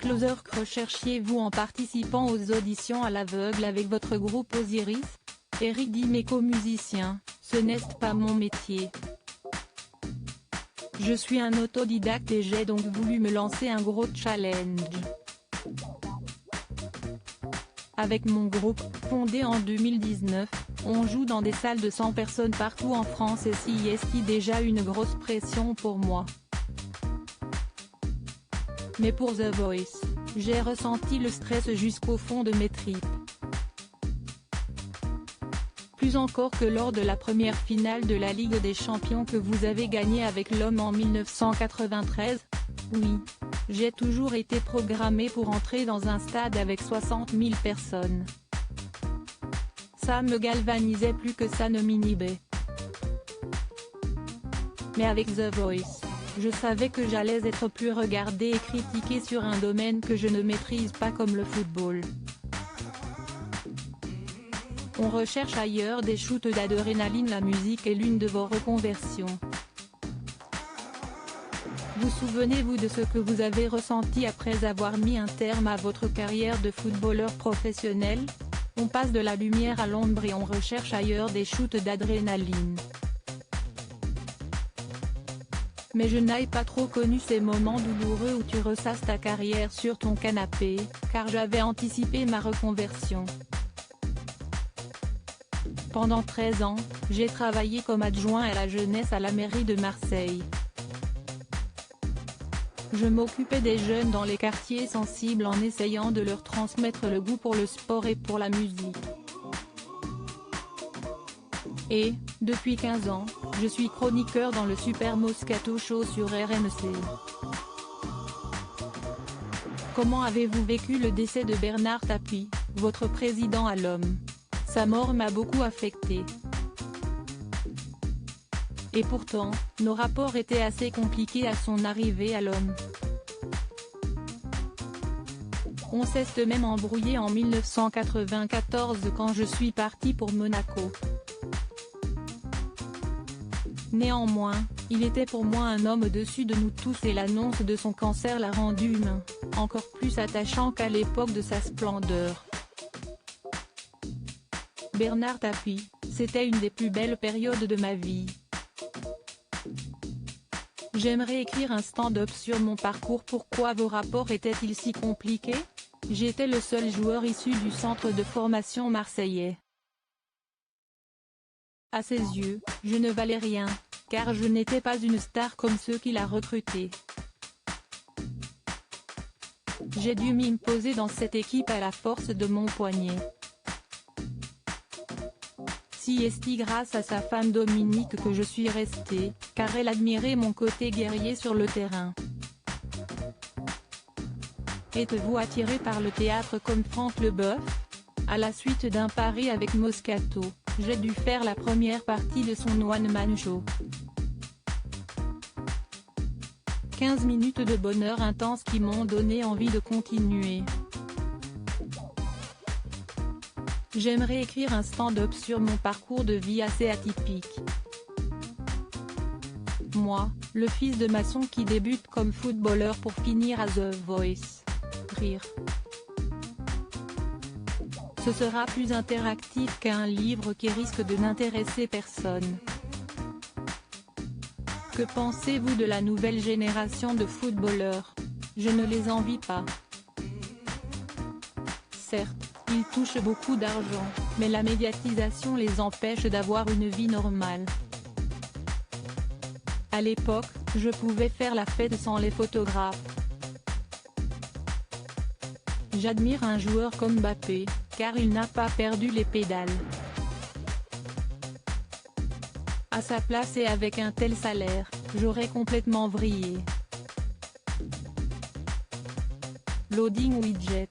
Closer. Recherchiez-vous en participant aux auditions à l'aveugle avec votre groupe Osiris? Eric Dimeco, musicien, ce n'est pas mon métier. Je suis un autodidacte et j'ai donc voulu me lancer un gros challenge. Avec mon groupe, fondé en 2019, on joue dans des salles de 100 personnes partout en France et c'est déjà une grosse pression pour moi. Mais pour The Voice, j'ai ressenti le stress jusqu'au fond de mes tripes. Plus encore que lors de la première finale de la Ligue des Champions que vous avez gagnée avec l'Homme en 1993. Oui, j'ai toujours été programmé pour entrer dans un stade avec 60 000 personnes. Ça me galvanisait plus que ça ne m'inhibait. Mais avec The Voice, je savais que j'allais être plus regardé et critiqué sur un domaine que je ne maîtrise pas comme le football. On recherche ailleurs des shoots d'adrénaline. La musique est l'une de vos reconversions. Vous souvenez-vous de ce que vous avez ressenti après avoir mis un terme à votre carrière de footballeur professionnel? On passe de la lumière à l'ombre et on recherche ailleurs des shoots d'adrénaline. Mais je n'ai pas trop connu ces moments douloureux où tu ressasses ta carrière sur ton canapé, car j'avais anticipé ma reconversion. Pendant 13 ans, j'ai travaillé comme adjoint à la jeunesse à la mairie de Marseille. Je m'occupais des jeunes dans les quartiers sensibles en essayant de leur transmettre le goût pour le sport et pour la musique. Et, depuis 15 ans, je suis chroniqueur dans le Super Moscato Show sur RMC. Comment avez-vous vécu le décès de Bernard Tapie, votre président à l'Homme? Sa mort m'a beaucoup affecté. Et pourtant, nos rapports étaient assez compliqués à son arrivée à l'Homme. On s'est même embrouillé en 1994 quand je suis parti pour Monaco. Néanmoins, il était pour moi un homme au-dessus de nous tous et l'annonce de son cancer l'a rendu humain, encore plus attachant qu'à l'époque de sa splendeur. Bernard Tapie, c'était une des plus belles périodes de ma vie. J'aimerais écrire un stand-up sur mon parcours. Pourquoi vos rapports étaient-ils si compliqués? J'étais le seul joueur issu du centre de formation marseillais. À ses yeux, je ne valais rien, car je n'étais pas une star comme ceux qu'il a recrutés. J'ai dû m'imposer dans cette équipe à la force de mon poignet. C'est grâce à sa femme Dominique que je suis resté, car elle admirait mon côté guerrier sur le terrain. Êtes-vous attiré par le théâtre comme Franck Leboeuf? À la suite d'un pari avec Moscato, j'ai dû faire la première partie de son one-man show. 15 minutes de bonheur intense qui m'ont donné envie de continuer. J'aimerais écrire un stand-up sur mon parcours de vie assez atypique. Moi, le fils de maçon qui débute comme footballeur pour finir à The Voice. Rire. Ce sera plus interactif qu'un livre qui risque de n'intéresser personne. Que pensez-vous de la nouvelle génération de footballeurs? Je ne les envie pas. Certes, ils touchent beaucoup d'argent, mais la médiatisation les empêche d'avoir une vie normale. À l'époque, je pouvais faire la fête sans les photographes. J'admire un joueur comme Mbappé, car il n'a pas perdu les pédales. À sa place et avec un tel salaire, j'aurais complètement vrillé. Loading widget.